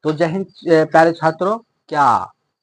तो जय हिंद प्यारे छात्रों, क्या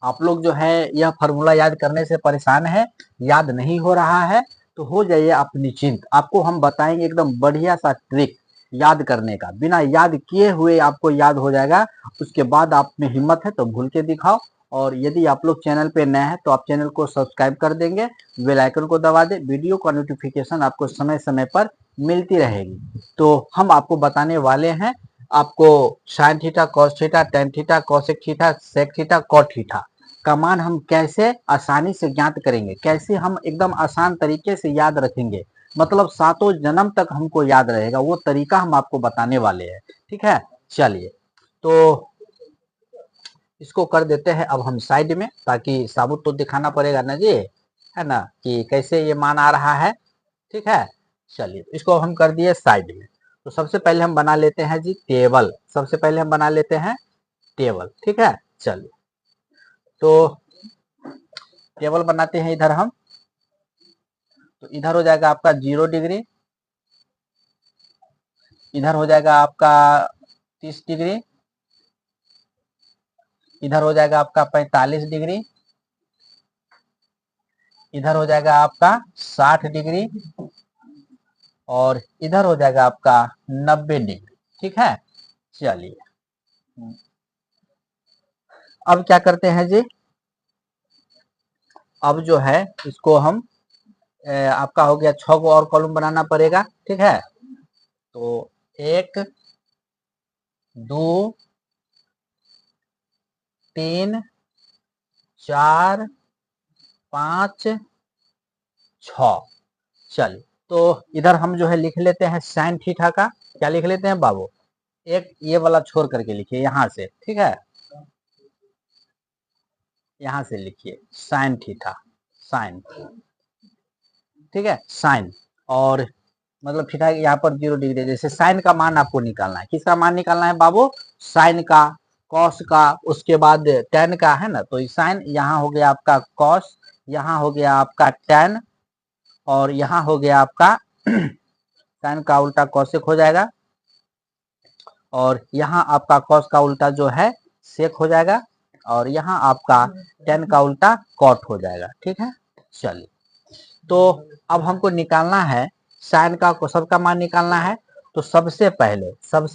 आप लोग जो है यह फॉर्मूला याद करने से परेशान है, याद नहीं हो रहा है? तो हो जाइए आप निश्चिंत। आपको हम बताएंगे एकदम बढ़िया सा ट्रिक याद करने का, बिना याद किए हुए आपको याद हो जाएगा। उसके बाद आप में हिम्मत है तो भूल के दिखाओ। और यदि आप लोग चैनल पे नए हैं तो आप चैनल को सब्सक्राइब कर देंगे, बेल आइकन को दबा दे, वीडियो का नोटिफिकेशन आपको समय समय पर मिलती रहेगी। तो हम आपको बताने वाले हैं, आपको sine theta, cos theta, tan theta, cosec theta, sec theta, cot theta का मान हम कैसे आसानी से ज्ञात करेंगे, कैसे हम एकदम आसान तरीके से याद रखेंगे, मतलब सातों जन्म तक हमको याद रहेगा, वो तरीका हम आपको बताने वाले हैं। ठीक है, चलिए तो इसको कर देते हैं अब हम साइड में, ताकि साबुत तो दिखाना पड़ेगा ना जी, है ना, कि कैसे ये मान आ रहा है। ठीक है, चलिए इसको हम कर दिए साइड में। तो सबसे पहले हम बना लेते हैं जी टेबल, सबसे पहले हम बना लेते हैं टेबल। ठीक है, चलिए तो टेबल बनाते हैं इधर हम। तो इधर हो जाएगा आपका 0 डिग्री, इधर हो जाएगा आपका 30 डिग्री, इधर हो जाएगा आपका 45 डिग्री, इधर हो जाएगा आपका 60 डिग्री, और इधर हो जाएगा आपका 90 डिग्री। ठीक है, चलिए अब क्या करते हैं जी, अब जो है इसको हम आपका हो गया 6 को और कॉलम बनाना पड़ेगा। ठीक है, तो 1 2 3 4 5 6। चलिए तो इधर हम जो है लिख लेते हैं साइन थीटा का। क्या लिख लेते हैं बाबू? एक ये वाला छोड़ करके लिखिए यहाँ से। ठीक है, यहाँ से लिखिए साइन थीटा, साइन। ठीक है, साइन, और मतलब थीटा यहाँ पर 0 डिग्री, जैसे साइन का मान आपको निकालना है। किसका मान निकालना है बाबू? साइन का, कॉस का, उसके बाद टेन का, है ना। तो साइन यहाँ हो गया आपका कॉस, यहाँ हो गया आपका टेन, और यहाँ हो गया आपका साइन का उल्टा कॉसेक हो जाएगा, और यहाँ आपका कॉस का उल्टा जो है सेक हो जाएगा, और यहाँ आपका टेन का उल्टा कॉट हो जाएगा। ठीक है, चलिए तो अब हमको निकालना है साइन का, कोसाइन का मान निकालना है। तो सबसे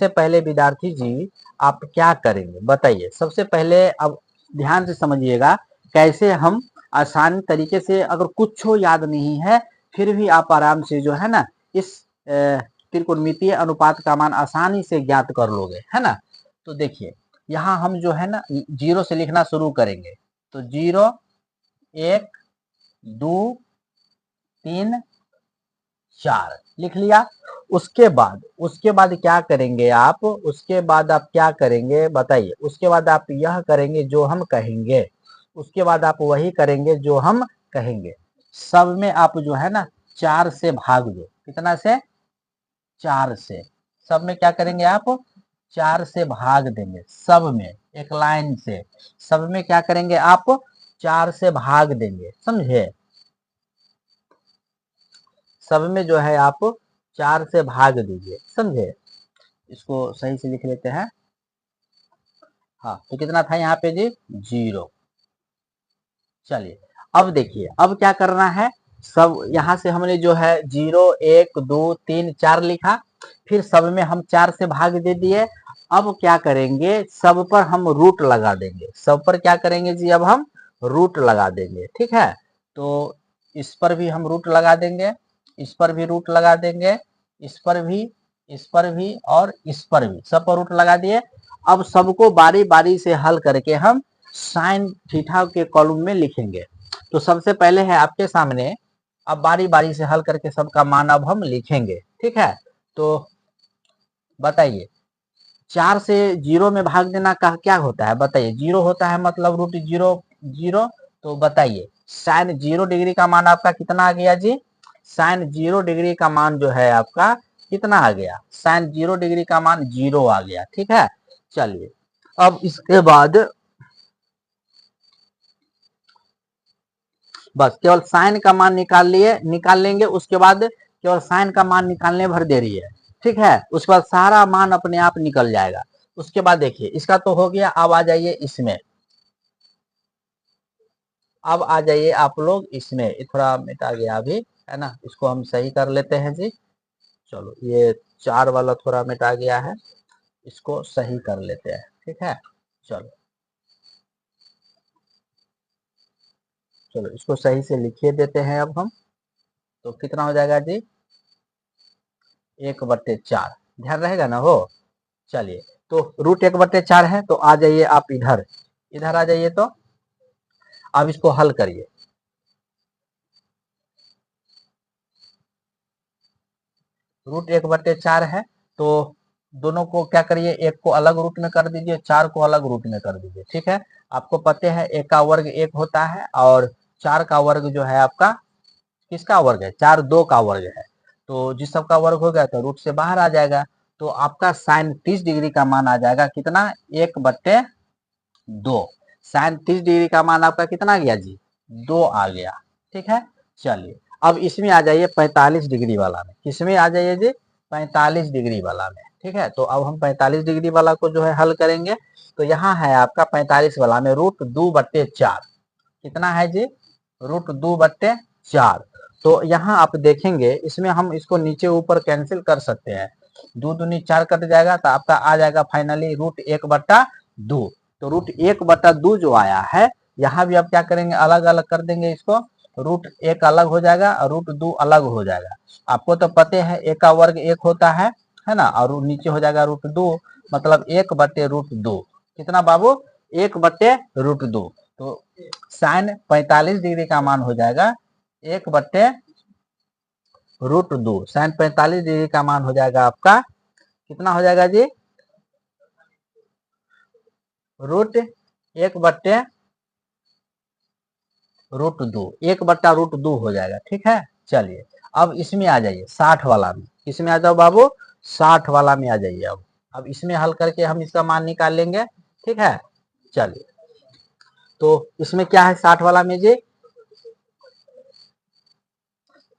पहले विद्यार्थी जी आप क्या करेंगे बताइए। सबसे पहले अब ध्यान से समझिएगा, कैसे हम आसान तरीके से, अगर कुछ याद नहीं है फिर भी आप आराम से जो है ना इस त्रिकोणमितीय अनुपात का मान आसानी से ज्ञात कर लोगे, है ना। तो देखिए यहाँ हम जो है ना 0 से लिखना शुरू करेंगे। तो 0 1 2 3 4 लिख लिया। उसके बाद क्या करेंगे आप? उसके बाद आप क्या करेंगे बताइए? उसके बाद आप यह करेंगे जो हम कहेंगे, उसके बाद आप वही करेंगे जो हम कहेंगे। सब में आप जो है ना 4 से भाग दो। कितना से? 4 से। सब में क्या करेंगे आप? 4 से भाग देंगे, सब में एक लाइन से। सब में क्या करेंगे आप? 4 से भाग देंगे, समझे। सब में जो है आप 4 से भाग दीजिए, समझे। इसको सही से लिख लेते हैं। हाँ, तो कितना था यहाँ पे जी? 0। चलिए अब देखिए, अब क्या करना है। सब यहाँ से हमने जो है 0 1 2 3 4 लिखा, फिर सब में हम 4 से भाग दे दिए। अब क्या करेंगे? सब पर हम रूट लगा देंगे। सब पर क्या करेंगे जी? अब हम रूट लगा देंगे। ठीक है, तो इस पर भी हम रूट लगा देंगे, इस पर भी रूट लगा देंगे, इस पर भी, इस पर भी, और इस पर भी, सब पर रूट लगा दिए। अब सबको बारी बारी से हल करके हम साइन थीटा के कॉलम में लिखेंगे। तो सबसे पहले है आपके सामने, अब बारी बारी से हल करके सबका मान अब हम लिखेंगे। ठीक है, तो बताइए 4 से 0 में भाग देना का क्या होता है बताइए? 0 होता है, मतलब रूट 0 0। तो बताइए साइन 0 डिग्री का मान आपका कितना आ गया जी? साइन 0 डिग्री का मान जो है आपका कितना आ गया? साइन 0 डिग्री का मान 0 आ गया। ठीक है, चलिए अब इसके बाद बस केवल साइन का मान निकाल लेंगे। उसके बाद केवल साइन का मान निकालने भर देरी है। ठीक है, उसके बाद सारा मान अपने आप निकल जाएगा। उसके बाद देखिए इसका तो हो गया, अब आ जाइए इसमें, अब आ जाइए आप लोग इसमें, ये थोड़ा मिटा गया अभी, है ना, इसको हम सही कर लेते हैं जी। चलो ये 4 वाला थोड़ा मिटा गया है, इसको सही कर लेते हैं, ठीक है। चलो चलो इसको सही से लिखिए देते हैं अब हम। तो कितना हो जाएगा जी, 1/4, ध्यान रहेगा ना हो। चलिए, तो √1/4 है, तो आ जाइए आप इधर, इधर आ जाइए, तो अब इसको हल करिए। √1/4 है, तो दोनों को क्या करिए, एक को अलग रूट में कर दीजिए, 4 को अलग रूट में कर दीजिए, ठीक है। आपको पता है 1 का वर्ग 1 होता है, और 4 का वर्ग जो है आपका किसका वर्ग है, 4 2 का वर्ग है। तो जिस सब का वर्ग हो गया तो रूट से बाहर आ जाएगा, तो आपका साइन 30 डिग्री का मान आ जाएगा कितना, 1/2। साइन 30 डिग्री का मान आपका कितना गया जी, 2 आ गया, ठीक है। चलिए अब इसमें आ जाइए 45 डिग्री वाला में, किसमें आ जाइए जी, 45 डिग्री वाला में, ठीक है। तो अब हम 45 डिग्री वाला को जो है हल करेंगे, तो यहाँ है आपका 45 वाला में √2/4, कितना है जी, √2/4। तो यहाँ आप देखेंगे इसमें हम इसको नीचे ऊपर कैंसिल कर सकते हैं, 2 दूनी 4 कट जाएगा, तो आपका आ जाएगा फाइनली √1/2। तो √1/2 जो आया है, यहाँ भी आप क्या करेंगे, अलग अलग कर देंगे इसको, √1 अलग हो जाएगा और √2 अलग हो जाएगा। आपको तो पता है 1 का वर्ग 1 होता है ना, और नीचे हो जाएगा √2, मतलब 1/√2, कितना बाबू, 1/√2। तो साइन 45 डिग्री का मान हो जाएगा 1/√2। साइन 45 डिग्री का मान हो जाएगा आपका, कितना हो जाएगा जी, √1/√2, 1/√2 हो जाएगा, ठीक है। चलिए अब इसमें आ जाइए 60 वाला में, इसमें आ जाओ बाबू, 60 वाला में आ जाइए। अब इसमें हल करके हम इसका मान निकाल लेंगे, ठीक है। चलिए, तो इसमें क्या है 60 वाला में जी,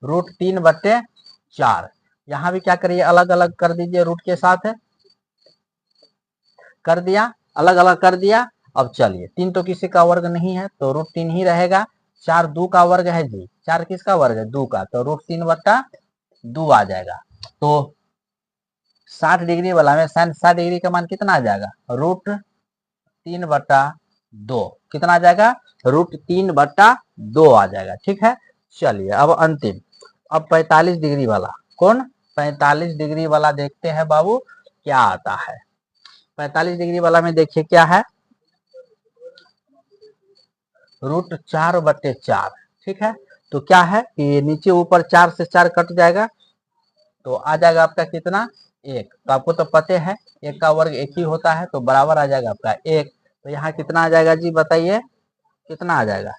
√3/4। यहाँ भी क्या करिए, अलग अलग कर दीजिए रूट के साथ, है कर दिया, अलग अलग कर दिया। अब चलिए 3 तो किसी का वर्ग नहीं है, तो √3 ही रहेगा। 4 2 का वर्ग है जी, 4 किसका वर्ग है, 2 का, तो √3/2 आ जाएगा। तो 60 डिग्री वाला में साइन 60 डिग्री का मान कितना आ जाएगा, √3/2, कितना आ जाएगा, √3/2 आ जाएगा, ठीक है। चलिए अब अंतिम, अब 45 डिग्री वाला, कौन, 45 डिग्री वाला देखते हैं बाबू क्या आता है। 45 डिग्री वाला में देखिए क्या है, √4/4, ठीक है। तो क्या है कि नीचे ऊपर 4 से 4 कट जाएगा, तो आ जाएगा आपका कितना, 1। तो आपको तो पते है 1 का वर्ग 1 ही होता है, तो बराबर आ जाएगा आपका 1। तो यहाँ कितना आ जाएगा जी, बताइए कितना आ जाएगा,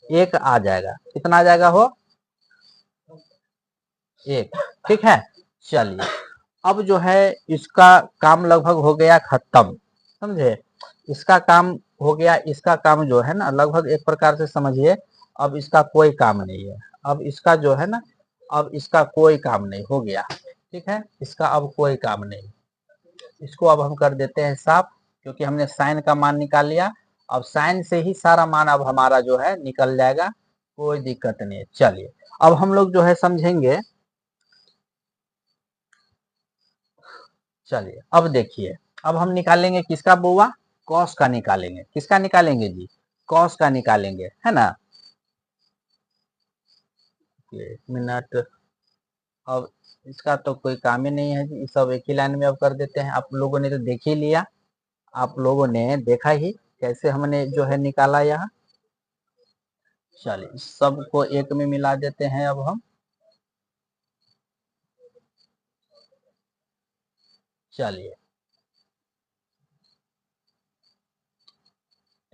1 आ जाएगा, कितना आ जाएगा हो, 1, ठीक है। चलिए अब जो है इसका काम लगभग हो गया खत्म, समझे, इसका काम हो गया, इसका काम जो है ना लगभग एक प्रकार से समझिए, अब इसका कोई काम नहीं है, अब इसका जो है ना, अब इसका कोई काम नहीं हो गया, ठीक है, इसका अब कोई काम नहीं। इसको अब हम कर देते हैं साफ, क्योंकि हमने साइन का मान निकाल लिया, अब साइन से ही सारा मान अब हमारा जो है निकल जाएगा, कोई दिक्कत नहीं है। चलिए अब हम लोग जो है समझेंगे, चलिए अब देखिए, अब हम निकालेंगे किसका बुआ, कॉस का निकालेंगे, किसका निकालेंगे जी, कॉस का निकालेंगे, है ना। एक मिनट, अब इसका तो कोई काम ही नहीं है जी, सब एक ही लाइन में अब कर देते हैं, आप लोगों ने तो देख ही लिया, आप लोगों ने देखा ही कैसे हमने जो है निकाला यहाँ। चलिए सबको एक में मिला देते हैं अब हम, चलिए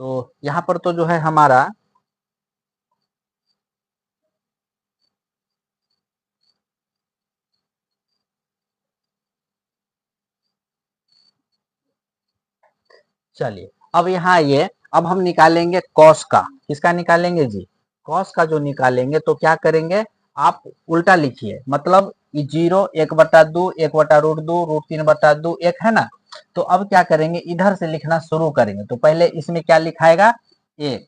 तो यहाँ पर तो जो है हमारा, चलिए अब यहाँ ये, अब हम निकालेंगे कॉस का, किसका निकालेंगे जी, कॉस का जो निकालेंगे तो क्या करेंगे, आप उल्टा लिखिए, मतलब 0 1/2 1/√2 √3/2 1 है ना, तो अब क्या करेंगे, इधर से लिखना शुरू करेंगे। तो पहले इसमें क्या लिखाएगा, 1,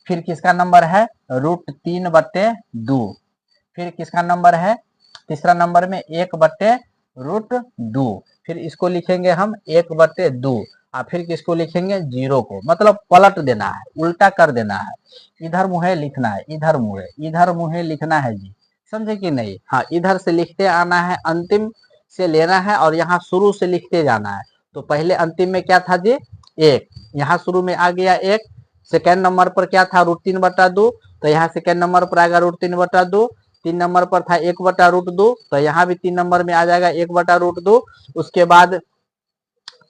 फिर किसका नंबर है √3/2, फिर किसका नंबर है तीसरा नंबर में 1/√2, फिर इसको लिखेंगे हम 1/2 और फिर किसको लिखेंगे 0 को, मतलब पलट देना है, उल्टा कर देना है, इधर मुहे लिखना है, इधर मुहे लिखना है जी, समझे कि नहीं। हाँ, इधर से लिखते आना है, अंतिम से लेना है और यहाँ शुरू से लिखते जाना है। तो पहले अंतिम में क्या था जी 1, यहाँ शुरू में आ गया 1, सेकेंड नंबर पर क्या था √3/2, तो यहाँ सेकेंड नंबर पर आएगा √3/2, 3 नंबर पर था 1/√2, तो यहाँ भी 3 नंबर में आ जाएगा 1/√2, उसके बाद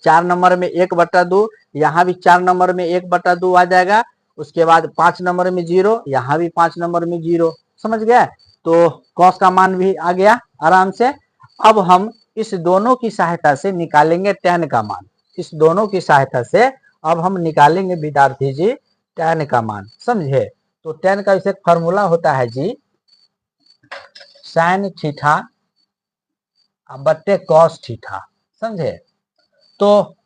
4 नंबर में 1/2, यहाँ भी 4 नंबर में 1/2 आ जाएगा, उसके बाद 5 नंबर में 0, यहाँ भी 5 नंबर में 0, समझ गया। तो कॉस का मान भी आ गया आराम से। अब हम इस दोनों की सहायता से निकालेंगे tan का मान, इस दोनों की सहायता से अब हम निकालेंगे विद्यार्थी जी tan का मान, समझे। तो tan का इसे फॉर्मूला होता है जी sin थीटा बट्टे cos थीटा, समझे। तो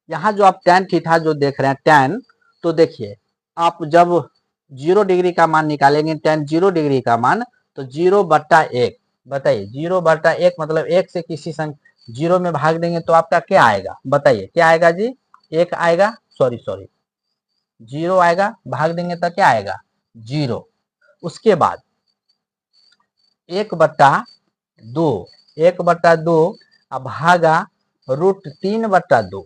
यहाँ जो आप tan थीटा जो देख रहे हैं tan, तो देखिए आप जब 0 डिग्री का मान निकालेंगे tan 0 डिग्री का मान, तो 0/1, बताइए 0/1 मतलब 1 से किसी संख्या 0 में भाग देंगे तो आपका क्या आएगा, बताइए क्या आएगा जी, 1 आएगा, सॉरी 0 आएगा, भाग देंगे तो क्या आएगा 0, उसके बाद 1/2, 1/2 अब भागा √3/2,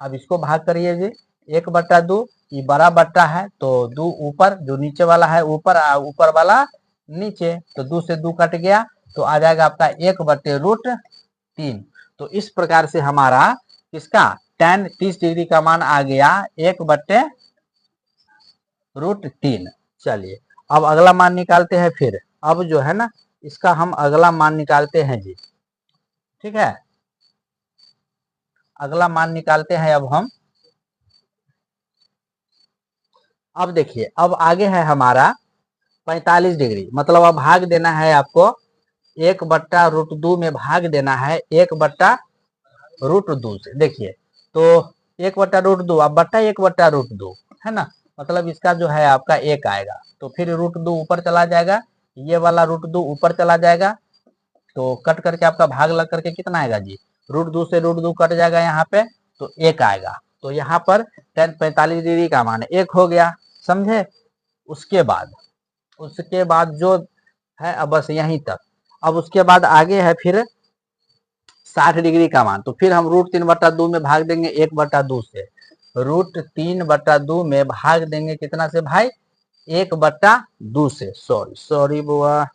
अब इसको भाग करिए जी, 1/2 ये बड़ा बट्टा है तो 2 ऊपर, जो नीचे वाला है ऊपर, ऊपर वाला नीचे, तो 2 से 2 कट गया, तो आ जाएगा आपका 1/√3। तो इस प्रकार से हमारा इसका tan 30 डिग्री का मान आ गया 1/√3। चलिए अब अगला मान निकालते हैं, फिर अब जो है ना इसका हम अगला मान निकालते हैं जी, ठीक है, अगला मान निकालते हैं अब हम। अब देखिए अब आगे है हमारा 45 डिग्री, मतलब अब भाग देना है आपको 1/√2 में भाग देना है 1/√2 से, देखिए तो 1/√2 अब बट्टा 1/√2 है ना, मतलब इसका जो है आपका 1 आएगा, तो फिर √2 ऊपर चला जाएगा, ये वाला √2 ऊपर चला जाएगा, तो कट करके आपका भाग लग करके कितना आएगा जी, √2 से √2 कट जाएगा यहाँ पे, तो 1 आएगा। तो यहाँ पर tan 45 डिग्री का मान 1 हो गया, समझे। उसके बाद जो है अब बस यहीं तक। अब उसके बाद आगे है फिर 60 डिग्री का मान, तो फिर हम √3/2 में भाग देंगे 1/2 से, √3/2 में भाग देंगे कितना से भाई 1/2 से, सॉरी बुआ,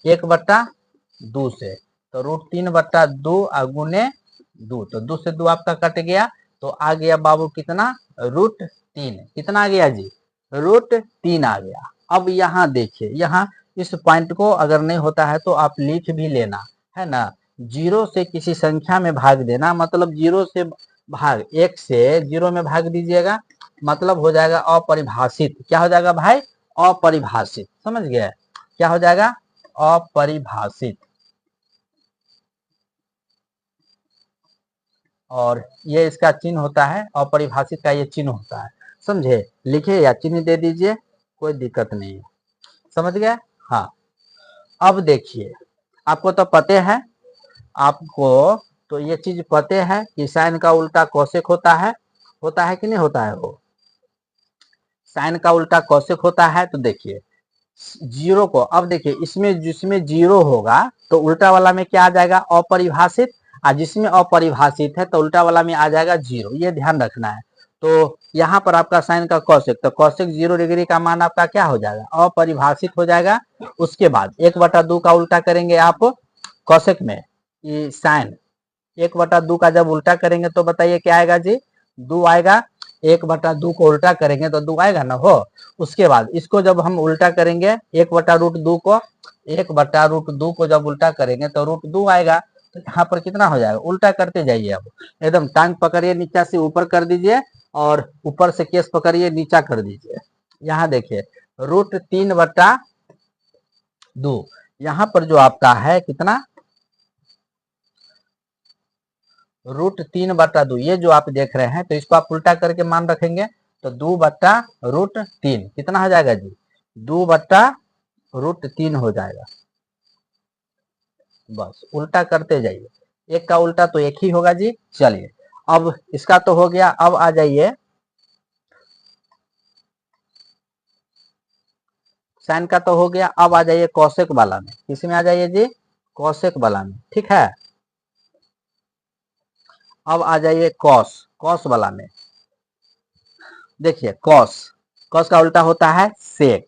1/2 से, तो √3/2 गुने 2, तो 2 से 2 आपका कट गया, तो आ गया बाबू कितना √3, कितना आ गया जी √3 आ गया। अब यहाँ देखिए, यहाँ इस पॉइंट को अगर नहीं होता है तो आप लिख भी लेना है ना, 0 से किसी संख्या में भाग देना, मतलब 0 से भाग 1 से 0 में भाग दीजिएगा, मतलब हो जाएगा अपरिभाषित, क्या हो जाएगा भाई अपरिभाषित, समझ गए, क्या हो जाएगा अपरिभाषित। और ये इसका चिन्ह होता है, अपरिभाषित का ये चिन्ह होता है, समझे, लिखे या चिन्ह दे दीजिए, कोई दिक्कत नहीं है, समझ गए। हाँ अब देखिए आपको तो पते है, आपको तो ये चीज पते है कि साइन का उल्टा कोसेक होता है कि नहीं होता है, वो साइन का उल्टा कोसेक होता है। तो देखिए 0 को, अब देखिए इसमें जिसमें 0 होगा तो उल्टा वाला में क्या आ जाएगा अपरिभाषित, और जिसमें अपरिभाषित है तो उल्टा वाला में आ जाएगा 0, ये ध्यान रखना है। तो यहाँ पर आपका साइन का कौशिक, तो कौशिक 0 डिग्री का मान आपका क्या हो जाएगा अपरिभाषित हो जाएगा। उसके बाद 1/2 का उल्टा करेंगे आप कौशिक में, ये साइन 1/2 का जब उल्टा करेंगे तो बताइए क्या आएगा जी 2 आएगा, 1/2 को उल्टा करेंगे तो 2 आएगा ना हो। उसके बाद इसको जब हम उल्टा करेंगे 1/√2 को, 1/√2 को जब उल्टा करेंगे तो √2 आएगा, तो यहाँ पर कितना हो जाएगा, उल्टा करते जाइए, अब एकदम टांग पकड़िए नीचा से ऊपर कर दीजिए और ऊपर से केस पकड़िए नीचा कर दीजिए। यहाँ देखिए √3/2, यहां पर जो आपका है कितना, √3/2, ये जो आप देख रहे हैं, तो इसको आप उल्टा करके मान रखेंगे तो 2/√3 कितना हो जाएगा जी, 2/√3 हो जाएगा। बस उल्टा करते जाइए, एक का उल्टा तो एक ही होगा जी। चलिए अब इसका तो हो गया, अब आ जाइए साइन का तो हो गया, अब आ जाइए कौशिक वाला में। किसमें आ जाइए जी, कौशिक वाला में, ठीक है। अब आ जाइए कॉस, कॉस वाला में। देखिए कॉस, कॉस का उल्टा होता है सेक,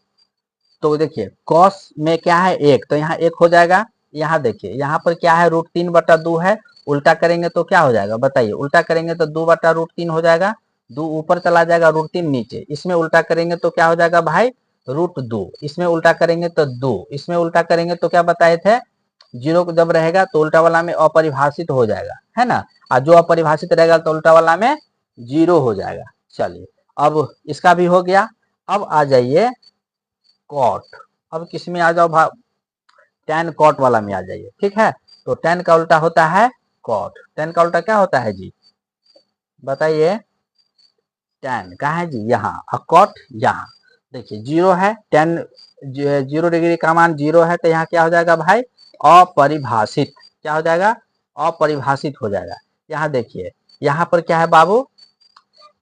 तो देखिए कॉस में क्या है एक, तो यहाँ एक हो जाएगा। यहाँ देखिए यहाँ पर क्या है, √3/2 है, उल्टा करेंगे तो क्या हो जाएगा बताइए, उल्टा करेंगे तो 2/√3 हो जाएगा, 2 ऊपर चला जाएगा, √3 नीचे, इसमें उल्टा करेंगे तो क्या हो जाएगा भाई, √2, इसमें उल्टा करेंगे तो 2, इसमें उल्टा करेंगे तो क्या बताए थे, 0 जब रहेगा तो उल्टा वाला में अपरिभाषित हो जाएगा, है ना, और जो अपरिभाषित रहेगा तो उल्टा वाला में 0 हो जाएगा। चलिए अब इसका भी हो गया। अब आ जाइए कॉट, अब किस में आ जाओ भाई, tan कॉट वाला में आ जाइए, ठीक है। तो tan का उल्टा होता है कॉट, tan का उल्टा क्या होता है जी बताइए, tan कहाँ है जी यहाँ, और कॉट यहाँ। देखिए 0 है, tan 0 डिग्री का मान 0 है, तो यहाँ क्या हो जाएगा भाई, अपरिभाषित, क्या हो जाएगा, अपरिभाषित हो जाएगा। यहाँ देखिए यहाँ पर क्या है बाबू,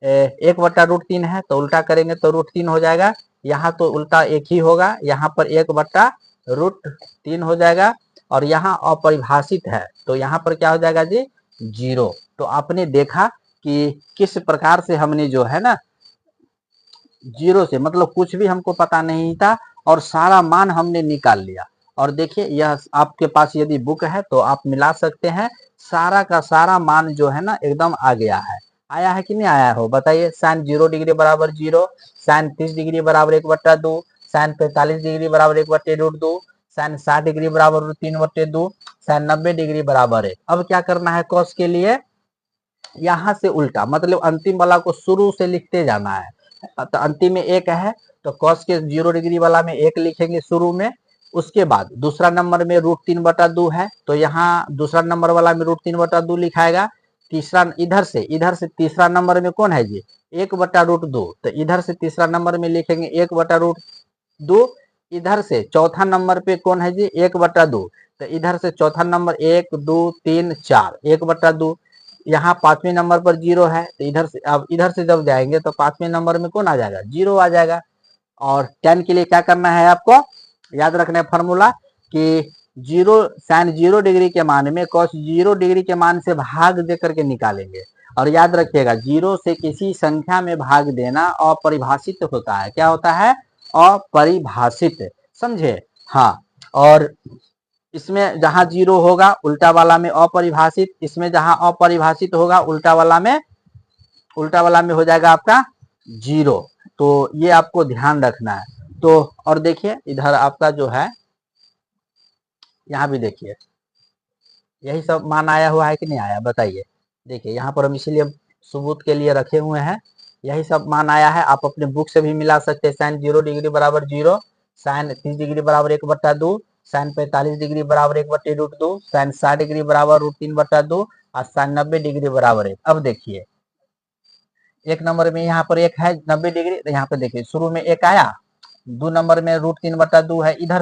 1/√3 है, तो उल्टा करेंगे तो √3 हो जाएगा, यहाँ तो उल्टा एक ही होगा, यहाँ पर 1/√3 हो जाएगा, और यहाँ अपरिभाषित है तो यहाँ पर क्या हो जाएगा जी, 0। तो आपने देखा कि किस प्रकार से हमने जो है ना, 0 से मतलब कुछ भी हमको पता नहीं था और सारा मान हमने निकाल लिया। और देखिए यह आपके पास यदि बुक है तो आप मिला सकते हैं, सारा का सारा मान जो है ना एकदम आ गया है। आया है कि नहीं आया हो बताइए, साइन 0 डिग्री बराबर 0, साइन 30 डिग्री बराबर 1/2, साइन 45 डिग्री बराबर 1/√2, साइन 60 डिग्री बराबर √3/2, साइन 90 डिग्री बराबर 1। अब क्या करना है कॉस के लिए, यहाँ से उल्टा मतलब अंतिम वाला को शुरू से लिखते जाना है। तो अंतिम में एक है तो कॉस के 0 डिग्री वाला में एक लिखेंगे शुरू में, उसके बाद दूसरा नंबर में √3/2 है, तो यहाँ दूसरा नंबर वाला में √3/2 लिखाएगा। तीसरा इधर से तीसरा नंबर में कौन है जी, 1/√2, तो इधर से तीसरा नंबर में लिखेंगे 1/√2। इधर से चौथा नंबर पे कौन है जी, 1/2, तो इधर से चौथा नंबर 1 2 3 4 1/2। यहाँ पांचवें नंबर पर 0 है, तो इधर से अब इधर से जब जाएंगे तो पांचवें नंबर में कौन आ जाएगा, 0 आ जाएगा। और tan के लिए क्या करना है आपको, याद रखना है फॉर्मूला कि 0 साइन 0 डिग्री के मान में cos 0 डिग्री के मान से भाग दे करके निकालेंगे। और याद रखिएगा 0 से किसी संख्या में भाग देना अपरिभाषित होता है, क्या होता है, अपरिभाषित, समझे। हाँ, और इसमें जहां 0 होगा उल्टा वाला में अपरिभाषित, इसमें जहां अपरिभाषित होगा उल्टा वाला में हो जाएगा आपका 0। तो ये आपको ध्यान रखना है। तो और देखिए इधर आपका जो है, यहाँ भी देखिए यही सब मान आया हुआ है कि नहीं आया बताइए। देखिए यहाँ पर हम इसीलिए सबूत के लिए रखे हुए हैं, यही सब मान आया है। आप अपने बुक से भी मिला सकते हैं, साइन 0 डिग्री बराबर 0, साइन 30 डिग्री बराबर 1/2, साइन 45 डिग्री बराबर 1/√2, साइन 60 डिग्री बराबर √3/2, और साइन 90 डिग्री बराबर 1। अब देखिए एक नंबर में यहाँ पर एक है 90 डिग्री, तो यहाँ पे देखिए शुरू में एक आया, 2 नंबर में √3/2 है इधर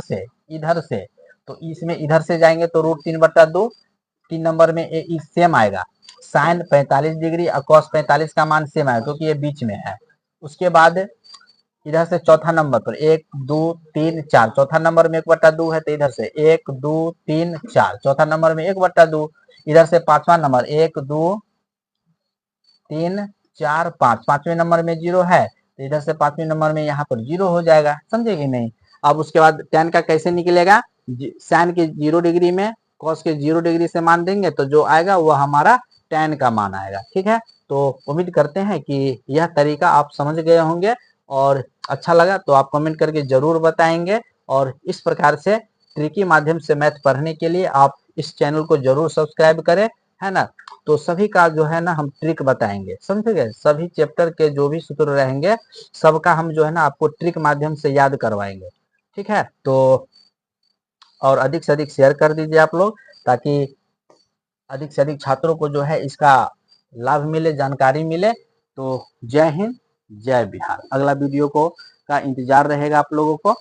से, तो इसमें इधर से जाएंगे तो √3/2, 3 नंबर में सेम आएगा, साइन 45 डिग्री और कॉस 45 का मान सेम आएगा क्योंकि ये बीच में है। उसके बाद इधर से चौथा नंबर पर 1 2 3 4, चौथा नंबर में 1/2 है, तो इधर से 1 2 3 4, चौथा नंबर में 1/2, इधर से पांचवा नंबर 1 2 3 4 5, पांचवें नंबर में 0 है, तो इधर से पांचवें नंबर में यहाँ पर 0 हो जाएगा, समझे कि नहीं। अब उसके बाद tan का कैसे निकलेगा, साइन के 0 डिग्री में cos के 0 डिग्री से मान देंगे तो जो आएगा वो हमारा tan का मान आएगा, ठीक है। तो उम्मीद करते हैं कि यह तरीका आप समझ गए होंगे, और अच्छा लगा तो आप कमेंट करके जरूर बताएंगे। और इस प्रकार से ट्रिकी माध्यम से मैथ पढ़ने के लिए आप इस चैनल को जरूर सब्सक्राइब करें, है ना। तो सभी का जो है ना हम ट्रिक बताएंगे, समझ गए, सभी चैप्टर के जो भी सूत्र रहेंगे सबका हम जो है ना आपको ट्रिक माध्यम से याद करवाएंगे, ठीक है। तो और अधिक से अधिक शेयर कर दीजिए आप लोग, ताकि अधिक से अधिक छात्रों को जो है इसका लाभ मिले, जानकारी मिले। तो जय हिंद, जय बिहार। अगला वीडियो को का इंतजार रहेगा आप लोगों को।